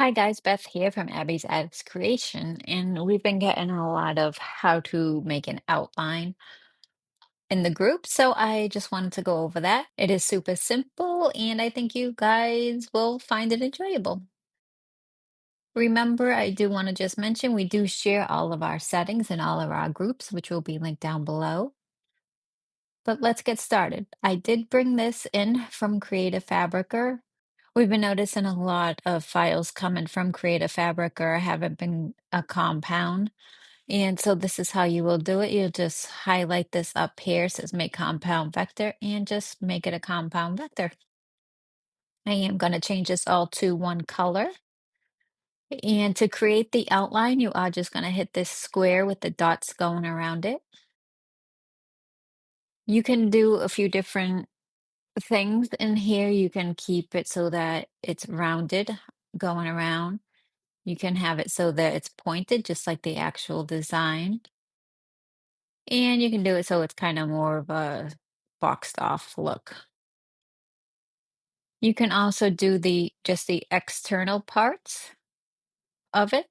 Hi guys, Beth here from Abby's Addicts Creation, and we've been getting a lot of how to make an outline in the group, so I just wanted to go over that. It is super simple, and I think you guys will find it enjoyable. Remember, I do want to just mention we do share all of our settings in all of our groups, which will be linked down below. But let's get started. I did bring this in from Creative Fabrica. We've been noticing a lot of files coming from Creative Fabrica haven't been a compound. And so this is how you will do it. You'll just highlight this up here, says make compound vector, and just make it a compound vector. I am going to change this all to one color. And to create the outline, you are just going to hit this square with the dots going around it. You can do a few different things in here. You can keep it so that it's rounded going around. You can have it so that it's pointed, just like the actual design. And you can do it so it's kind of more of a boxed off look. You can also do just the external parts of it,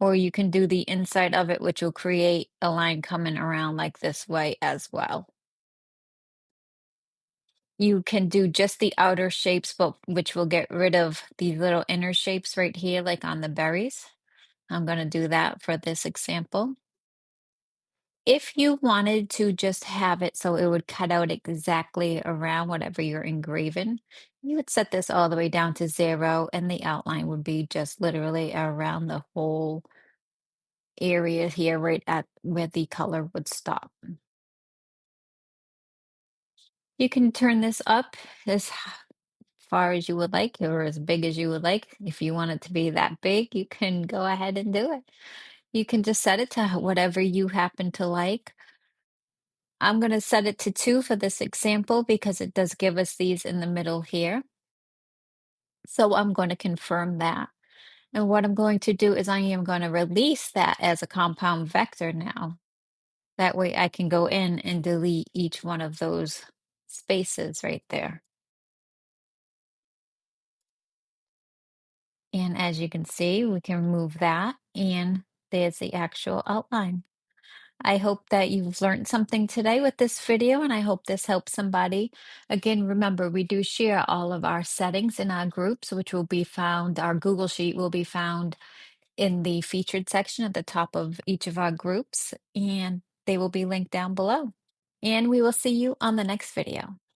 or you can do the inside of it, which will create a line coming around like this way as well. You can do just the outer shapes, but which will get rid of these little inner shapes right here, like on the berries. I'm going to do that for this example. If you wanted to just have it so it would cut out exactly around whatever you're engraving, you would set this all the way down to 0, and the outline would be just literally around the whole area here, right at where the color would stop. You can turn this up as far as you would like, or as big as you would like. If you want it to be that big, you can go ahead and do it. You can just set it to whatever you happen to like. I'm going to set it to 2 for this example because it does give us these in the middle here. So I'm going to confirm that. And what I'm going to do is I am going to release that as a compound vector now. That way I can go in and delete each one of those spaces right there. And as you can see, we can remove that, and there's the actual outline. I hope that you've learned something today with this video, and I hope this helps somebody. Again, remember, we do share all of our settings in our groups, which will be found, our Google Sheet will be found in the featured section at the top of each of our groups, and they will be linked down below. And we will see you on the next video.